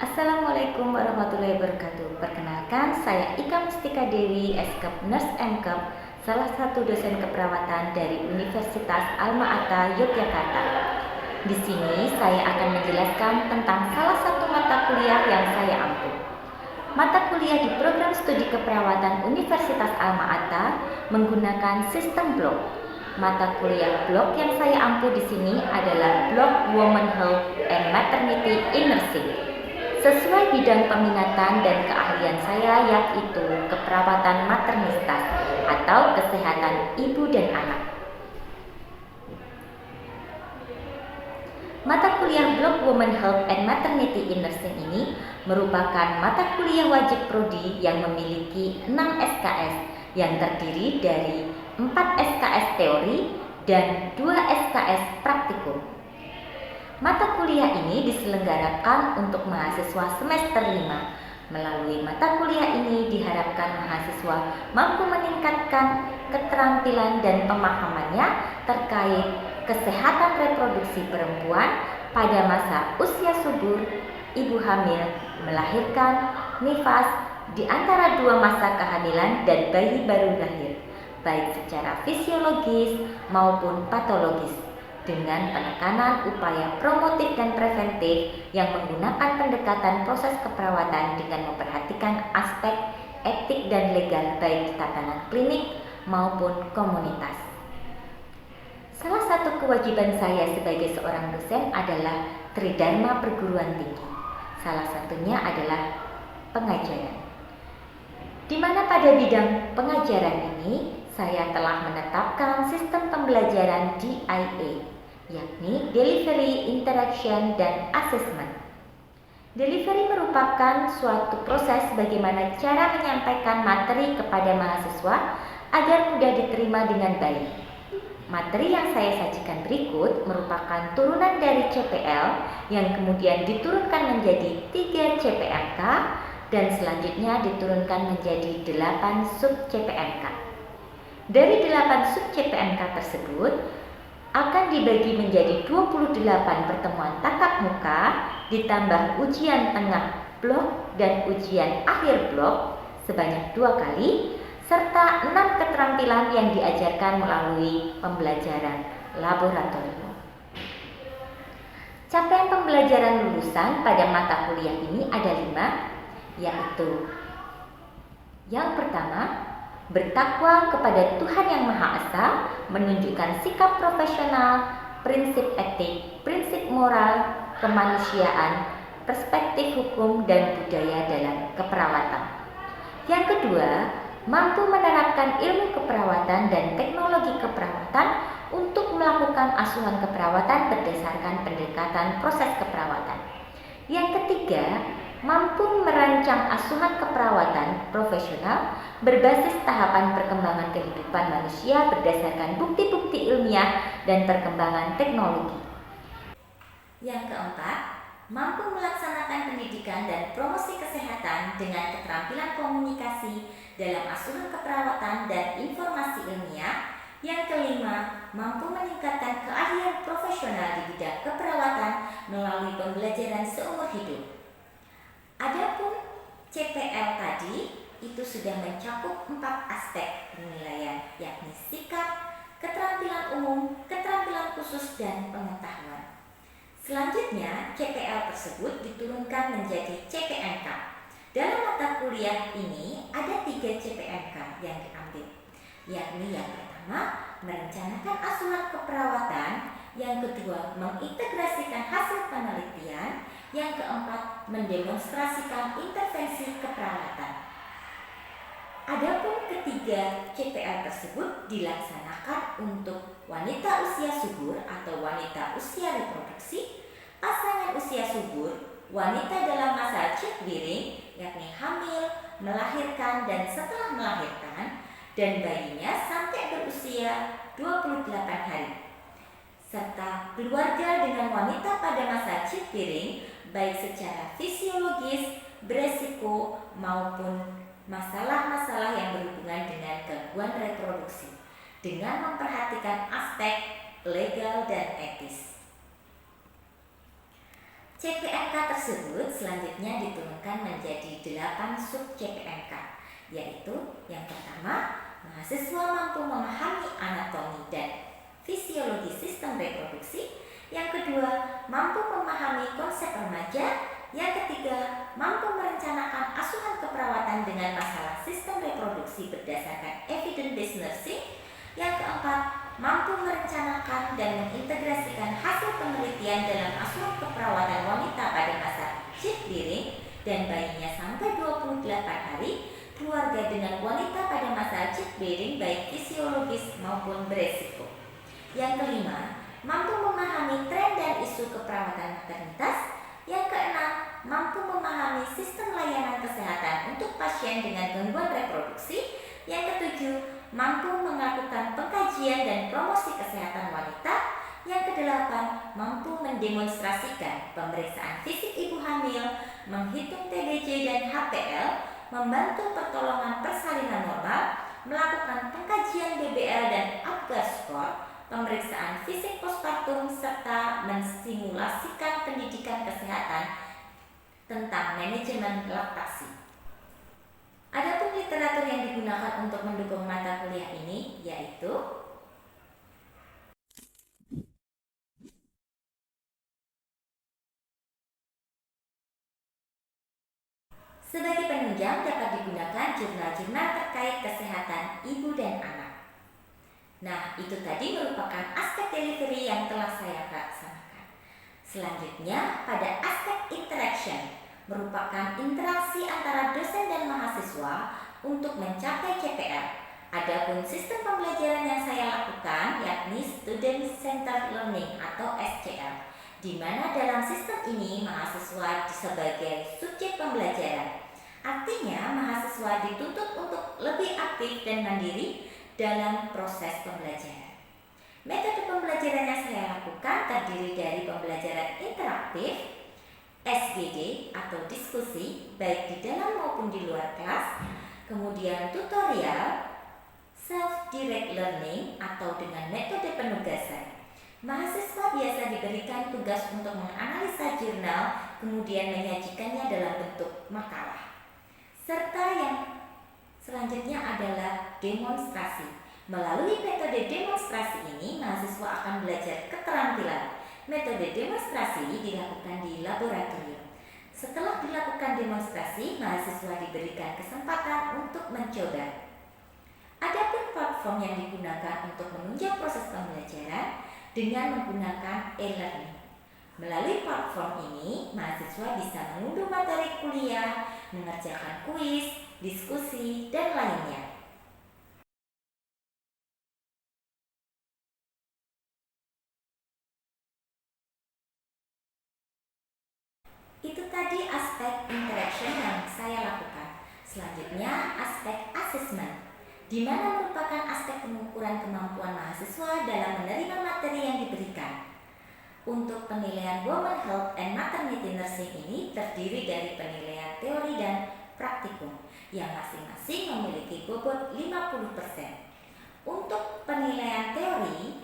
Assalamualaikum warahmatullahi wabarakatuh. Perkenalkan, saya Ika Mustika Dewi, Eskap Nurse MKep, salah satu dosen keperawatan dari Universitas Alma-Ata Yogyakarta. Di sini saya akan menjelaskan tentang salah satu mata kuliah yang saya ampu. Mata kuliah di program studi keperawatan Universitas Alma-Ata menggunakan sistem blok. Mata kuliah blok yang saya ampu di sini adalah blok Women Health and Maternity in Nursing. Sesuai bidang peminatan dan keahlian saya, yaitu keperawatan maternitas atau kesehatan ibu dan anak. Mata kuliah blok Women Health and Maternity in Nursing ini merupakan mata kuliah wajib prodi yang memiliki 6 SKS yang terdiri dari 4 SKS teori dan 2 SKS praktikum. Mata kuliah ini diselenggarakan untuk mahasiswa semester 5. Melalui mata kuliah ini diharapkan mahasiswa mampu meningkatkan keterampilan dan pemahamannya terkait kesehatan reproduksi perempuan pada masa usia subur, ibu hamil, melahirkan, nifas, di antara dua masa kehamilan dan bayi baru lahir, baik secara fisiologis maupun patologis, dengan penekanan upaya promotif dan preventif yang menggunakan pendekatan proses keperawatan dengan memperhatikan aspek etik dan legal baik di tatanan klinik maupun komunitas. Salah satu kewajiban saya sebagai seorang dosen adalah tridharma perguruan tinggi. Salah satunya adalah pengajaran. Di mana pada bidang pengajaran ini saya telah menetapkan sistem pembelajaran DIA, yakni Delivery, Interaction, dan Assessment. Delivery merupakan suatu proses bagaimana cara menyampaikan materi kepada mahasiswa agar mudah diterima dengan baik. Materi yang saya sajikan berikut merupakan turunan dari CPL yang kemudian diturunkan menjadi 3 CPMK dan selanjutnya diturunkan menjadi 8 sub CPMK. Dari 8 sub CPMK tersebut akan dibagi menjadi 28 pertemuan tatap muka ditambah ujian tengah blok dan ujian akhir blok sebanyak 2 kali serta 6 keterampilan yang diajarkan melalui pembelajaran laboratorium. Capaian pembelajaran lulusan pada mata kuliah ini ada 5, yaitu yang pertama, bertakwa kepada Tuhan Yang Maha Esa, menunjukkan sikap profesional, prinsip etik, prinsip moral, kemanusiaan, perspektif hukum dan budaya dalam keperawatan. Yang kedua, mampu menerapkan ilmu keperawatan dan teknologi keperawatan untuk melakukan asuhan keperawatan berdasarkan pendekatan proses keperawatan. Yang ketiga, mampu merancang asuhan keperawatan profesional berbasis tahapan perkembangan kehidupan manusia berdasarkan bukti-bukti ilmiah dan perkembangan teknologi. Yang keempat, mampu melaksanakan pendidikan dan promosi kesehatan dengan keterampilan komunikasi dalam asuhan keperawatan dan informasi ilmiah. Yang kelima, mampu meningkatkan keahlian profesional di bidang keperawatan melalui pembelajaran seumur hidup. Adapun CPL tadi itu sudah mencakup 4 aspek penilaian, yakni sikap, keterampilan umum, keterampilan khusus, dan pengetahuan. Selanjutnya, CPL tersebut diturunkan menjadi CPMK. Dalam mata kuliah ini ada 3 CPMK yang diambil, yakni yang pertama, merencanakan asuhan keperawatan, yang kedua, mengintegrasikan hasil penelitian, yang keempat, mendemonstrasikan intervensi keperawatan. Adapun ketiga CPL tersebut dilaksanakan untuk wanita usia subur atau wanita usia reproduksi, pasangan usia subur, wanita dalam masa childbearing, yakni hamil, melahirkan dan setelah melahirkan, dan bayinya sampai berusia 28 hari, serta keluarga dengan wanita pada masa childbearing, baik secara fisiologis, beresiko, maupun masalah-masalah yang berhubungan dengan gangguan reproduksi dengan memperhatikan aspek legal dan etis. CPMK tersebut selanjutnya diturunkan menjadi 8 sub CPMK, yaitu yang pertama, mahasiswa mampu memahami anatomi dan fisiologi sistem reproduksi. Yang kedua, mampu memahami konsep remaja. Yang ketiga, mampu merencanakan asuhan keperawatan dengan masalah sistem reproduksi berdasarkan evidence-based nursing. Yang keempat, mampu merencanakan dan mengintegrasikan hasil penelitian dalam asuhan keperawatan wanita pada masa childbearing dan bayinya sampai 28 hari, keluarga dengan wanita pada masa childbearing baik fisiologis maupun beresiko. Yang kelima, mampu memahami tren dan isu keperawatan maternitas. Yang keenam, mampu memahami sistem layanan kesehatan untuk pasien dengan gangguan reproduksi. Yang ketujuh, mampu melakukan pengkajian dan promosi kesehatan wanita. Yang kedelapan, mampu mendemonstrasikan pemeriksaan fisik ibu hamil, menghitung TBC dan HPL, membantu pertolongan persalinan normal, melakukan pengkajian BBL dan Apgar score, pemeriksaan fisik postpartum, serta mensimulasikan pendidikan kesehatan tentang manajemen laktasi. Adapun literatur yang digunakan untuk mendukung mata kuliah ini yaitu sebagai penunjang dapat digunakan jurnal-jurnal terkait kesehatan ibu dan anak. Nah, itu tadi merupakan aspek delivery yang telah saya laksanakan. Selanjutnya, pada aspek interaction, merupakan interaksi antara dosen dan mahasiswa untuk mencapai CPR. Adapun sistem pembelajaran yang saya lakukan yakni Student Centered Learning atau SCL, di mana dalam sistem ini mahasiswa sebagai subjek pembelajaran. Artinya, mahasiswa dituntut untuk lebih aktif dan mandiri dalam proses pembelajaran. Metode pembelajaran yang saya lakukan terdiri dari pembelajaran interaktif, SGD atau diskusi baik di dalam maupun di luar kelas, kemudian tutorial, self-direct learning atau dengan metode penugasan. Mahasiswa biasa diberikan tugas untuk menganalisa jurnal, kemudian menyajikannya dalam bentuk makalah. Serta yang selanjutnya adalah demonstrasi. Melalui metode demonstrasi ini, mahasiswa akan belajar keterampilan. Metode demonstrasi dilakukan di laboratorium. Setelah dilakukan demonstrasi, mahasiswa diberikan kesempatan untuk mencoba. Adapun platform yang digunakan untuk menunjang proses pembelajaran dengan menggunakan e-learning. Melalui platform ini, mahasiswa bisa mengunduh materi kuliah, mengerjakan kuis, diskusi, dan lainnya. Itu tadi aspek interaction yang saya lakukan. Selanjutnya, aspek assessment, di mana merupakan aspek pengukuran kemampuan mahasiswa dalam menerima materi yang diberikan. Untuk penilaian Women Health and Maternity Nursing ini terdiri dari penilaian teori dan praktikum yang masing-masing memiliki bobot 50%. Untuk penilaian teori,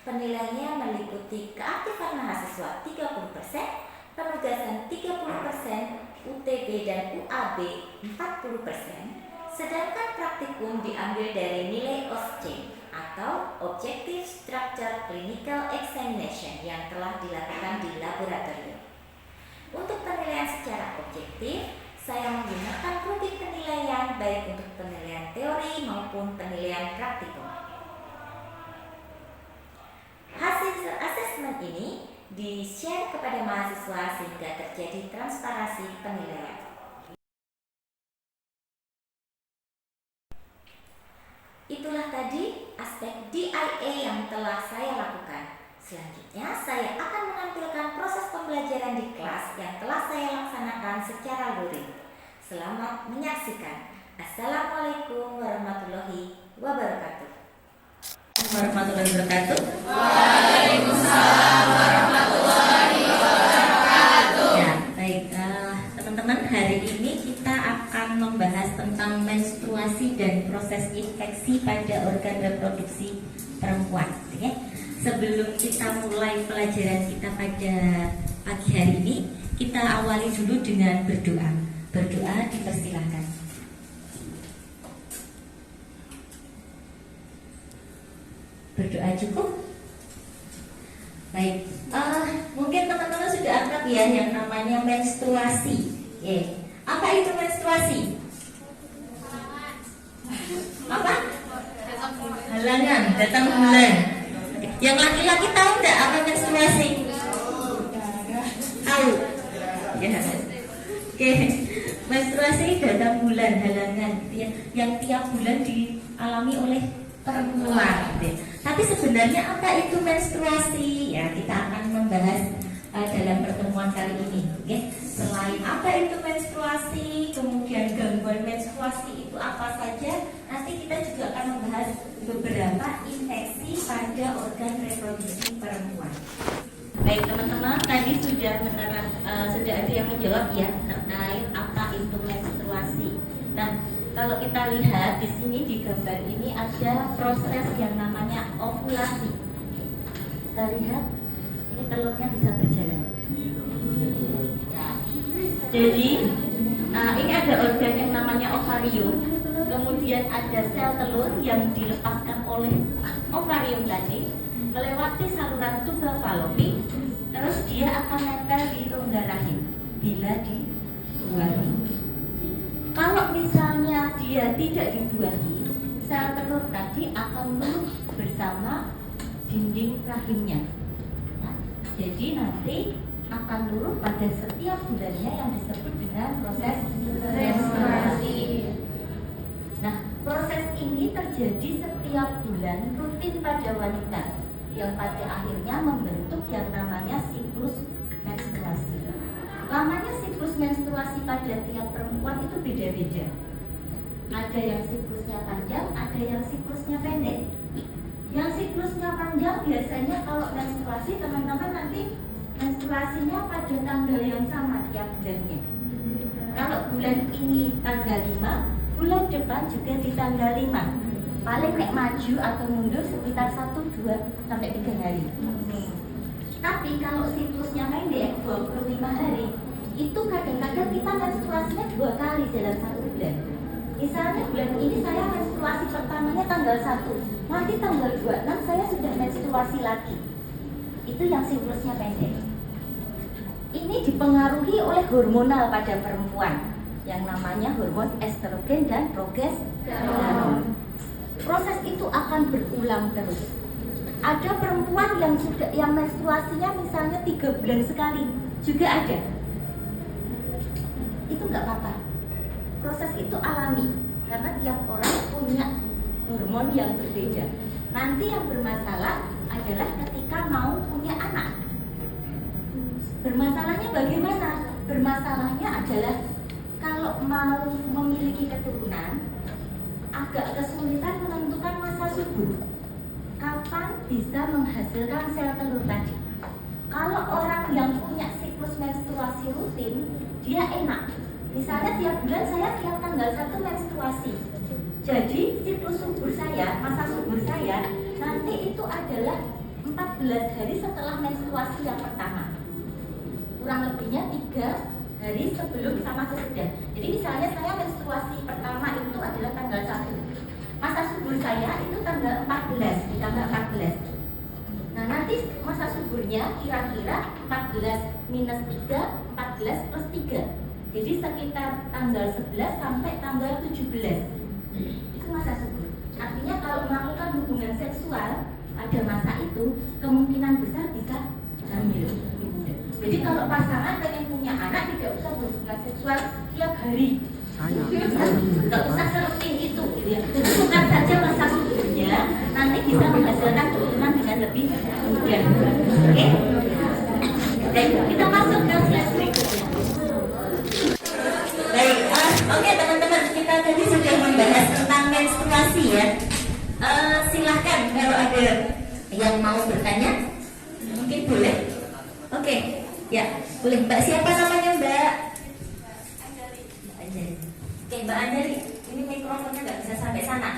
penilaiannya meliputi keaktifan mahasiswa 30%, penugasan 30%, UTB dan UAB 40%, sedangkan praktikum diambil dari nilai OSCE atau Objective Structure Clinical Examination yang telah dilakukan di laboratorium. Untuk penilaian secara objektif, saya menggunakan rubrik penilaian baik untuk penilaian teori maupun penilaian praktikum. Hasil asesmen ini di-share kepada mahasiswa sehingga terjadi transparansi penilaian. Itulah tadi aspek DIA yang telah saya lakukan. Selanjutnya saya akan menampilkan proses pembelajaran di kelas yang telah saya laksanakan secara luring. Selamat menyaksikan. Assalamualaikum warahmatullahi wabarakatuh. Warahmatullahi wabarakatuh. Waalaikumsalam warahmatullahi wabarakatuh. Ya, baik teman-teman, hari ini kita akan membahas tentang menstruasi dan proses infeksi pada organ reproduksi perempuan. Ya. Sebelum kita mulai pelajaran kita pada pagi hari ini kita awali dulu dengan berdoa. Berdoa dipersilahkan. Berdoa cukup? Baik, mungkin teman-teman sudah akrab ya yang namanya menstruasi. Apa itu menstruasi? Apa? Halangan, datang bulan. Yang laki-laki tahu nggak apa menstruasi? Tahu? Ya. Oke, menstruasi datang bulan, halangan, ya, yang tiap bulan dialami oleh perempuan. Tapi sebenarnya apa itu menstruasi? Ya, kita akan membahas dalam pertemuan kali ini. Oke. Selain apa itu menstruasi, kemudian gangguan menstruasi itu apa saja, nanti kita juga akan membahas beberapa infeksi pada organ reproduksi perempuan. Baik teman-teman, tadi sudah ada yang menjawab ya terkait apa itu menstruasi. Nah, kalau kita lihat di sini di gambar ini ada proses yang namanya ovulasi. Kita lihat ini telurnya bisa berjalan. Ya. Jadi ini ada organ yang namanya ovarium. Kemudian ada sel telur yang dilepaskan oleh ovarium tadi melewati saluran tubal falopi, terus dia akan nempel di rongga rahim bila dibuahi. Kalau misalnya dia tidak dibuahi, sel telur tadi akan nurut bersama dinding rahimnya. Nah, jadi nanti akan nurut pada setiap bulannya yang disebut dengan proses menstruasi. Nah, proses ini terjadi setiap bulan rutin pada wanita yang pada akhirnya membentuk yang namanya siklus menstruasi. Lamanya siklus menstruasi pada tiap perempuan itu beda-beda. Ada yang siklusnya panjang, ada yang siklusnya pendek. Yang siklusnya panjang biasanya kalau menstruasi teman-teman nanti menstruasinya pada tanggal yang sama tiap bulannya. Kalau bulan ini tanggal 5, bulan depan juga di tanggal 5. Paling naik maju atau mundur sekitar 1, 2, sampai 3 hari. Tapi kalau siklusnya pendek 25 hari, itu kadang-kadang kita menstruasinya 2 kali dalam 1 bulan. Misalnya bulan ini saya menstruasi pertamanya tanggal 1, nanti tanggal 26 saya sudah menstruasi lagi. Itu yang siklusnya pendek. Ini dipengaruhi oleh hormonal pada perempuan yang namanya hormon estrogen dan progesteron. Proses itu akan berulang terus. Ada perempuan yang menstruasinya misalnya 3 bulan sekali juga ada. Itu nggak apa-apa. Proses itu alami karena tiap orang punya hormon yang berbeda. Nanti yang bermasalah adalah ketika mau punya anak. Bermasalahnya bagaimana? Bermasalahnya adalah kalau mau memiliki keturunan agak kesulitan menentukan masa subur. Kapan bisa menghasilkan sel telur tadi? Kalau orang yang punya siklus menstruasi rutin, dia enak. Misalnya tiap bulan saya tiap tanggal 1 menstruasi. Jadi siklus subur saya, masa subur saya nanti itu adalah 14 hari setelah menstruasi yang pertama. Kurang lebihnya 3 hari sebelum sama sesudah. Jadi misalnya saya menstruasi pertama itu adalah tanggal 1. Masa subur saya itu tanggal 14, ditambah 14. Nah nanti masa suburnya kira-kira 14 minus 3, 14 plus 3. Jadi sekitar tanggal 11 sampai tanggal 17. Itu masa subur. Artinya kalau melakukan hubungan seksual pada masa itu kemungkinan besar bisa hamil. Jadi kalau pasangan pengen punya anak tidak usah berhubungan seksual tiap hari. Tidak usah serutin itu, gitu ya. Tentukan saja masa suburnya, nanti bisa menghasilkan keturunan dengan lebih mudah. Oke? Baik, kita masuk ke slide berikutnya. Baik, oke teman-teman, kita tadi sudah membahas tentang menstruasi ya. Silahkan kalau ada yang mau bertanya, mungkin boleh. Oke. Ya, boleh. Mbak siapa namanya Mbak? Anjali. Oke, Mbak Anjali, ini mikrofonnya nggak bisa sampai sana.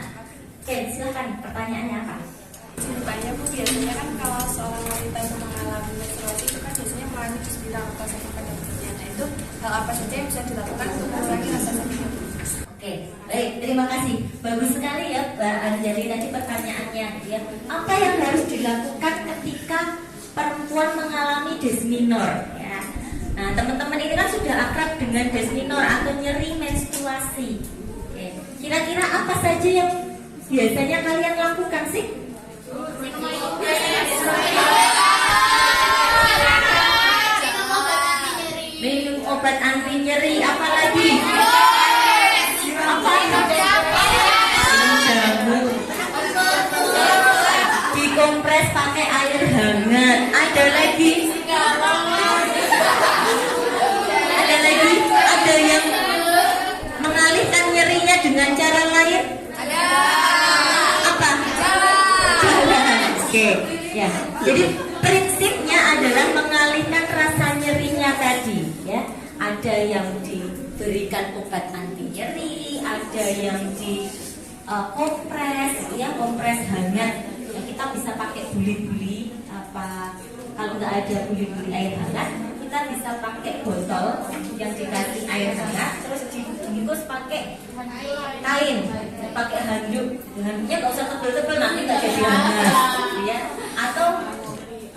Oke, silakan. Pertanyaannya apa? Ceritanya Bu, biasanya kan kalau seorang wanita itu mengalami menstruasi itu kan biasanya mengalami kesulitan atau sakit pada giginya. Nah, itu hal apa saja yang bisa dilakukan untuk mengurangi rasa sakit? Oke, baik, terima kasih. Bagus sekali ya Mbak Anjali tadi pertanyaannya ya. Apa yang harus dilakukan ketika perempuan mengalami desminor ya? Nah, teman-teman ini kan sudah akrab dengan desminor atau nyeri menstruasi. Oke. Kira-kira apa saja yang biasanya kalian lakukan sih? Minum obat anti nyeri, apalagi? Apa itu? Minum jamu. Dikompres pakai air hangat. Ada lagi? Ada lagi? Ada yang mengalihkan nyerinya dengan cara lain? Ada. Apa? Jalan. Oke, ya. Jadi prinsipnya adalah mengalihkan rasa nyerinya tadi, ya. Ada yang diberikan obat anti nyeri, ada yang di kompres, ya, kompres hangat. Ya, kita bisa pakai buli-buli apa? Kalau nggak ada buli-buli air hangat, kita bisa pakai botol yang dikasih air hangat, terus dibungkus pakai kain, pakai handuk. Handuknya nggak usah tebel-tebel, nanti nggak jadi hangat, ya. Atau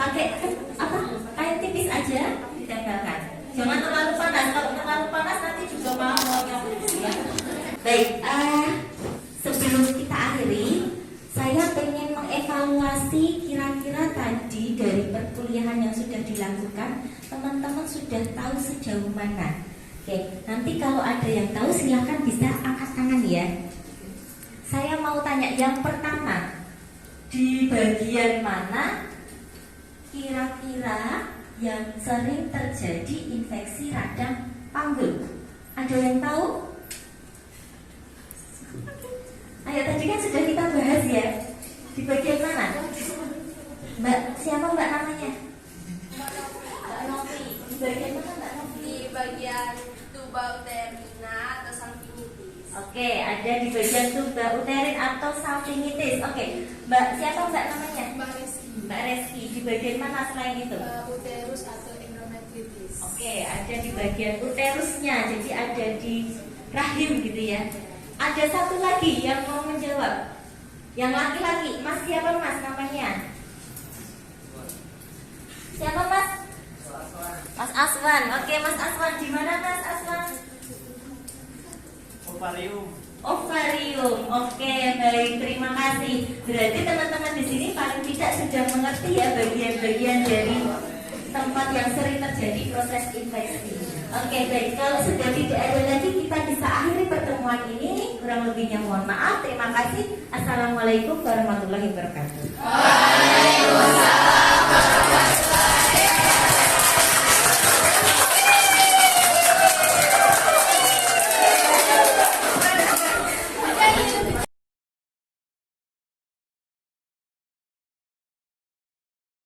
pakai apa? Kain tipis aja ditempelkan. Jangan terlalu panas. Kalau terlalu panas nanti juga mau ya. Baik, sebelum kita akhiri, saya pengen mengevaluasi kira-kira tadi dari perkuliahan yang sudah dilakukan, teman-teman sudah tahu sejauh mana? Oke, nanti kalau ada yang tahu silakan bisa angkat tangan ya. Saya mau tanya yang pertama, di bagian mana kira-kira yang sering terjadi infeksi radang panggul? Ada yang tahu? Ayo, tadi kan sudah kita bahas ya. Di bagian mana? Mbak, siapa Mbak namanya? Mbak Novi. Di bagian mana Mbak Novi? Di bagian tuba uterina atau salpingitis. Oke, ada di bagian tuba uterin atau salpingitis. Oke, Mbak, siapa Mbak namanya? Mbak Rizky. Mbak Reski, di bagian mana selain itu? Uterus atau endometritis. Oke, ada di bagian uterusnya, jadi ada di rahim gitu ya. Ada satu lagi yang mau menjawab. Yang laki-laki, Mas siapa Mas namanya? Siapa Mas? Mas Aswan. Oke, Mas Aswan, di mana Mas Aswan? Ovarium. Ovarium. Oke, baik, terima kasih. Berarti teman-teman di sini paling tidak sudah mengerti ya bagian-bagian dari tempat yang sering terjadi proses infeksi. Oke, baik. Kalau sudah tidak ada lagi, kita bisa akhiri pertemuan ini. Kurang lebihnya mohon maaf. Terima kasih. Assalamualaikum warahmatullahi wabarakatuh. Waalaikumsalam warahmatullahi wabarakatuh.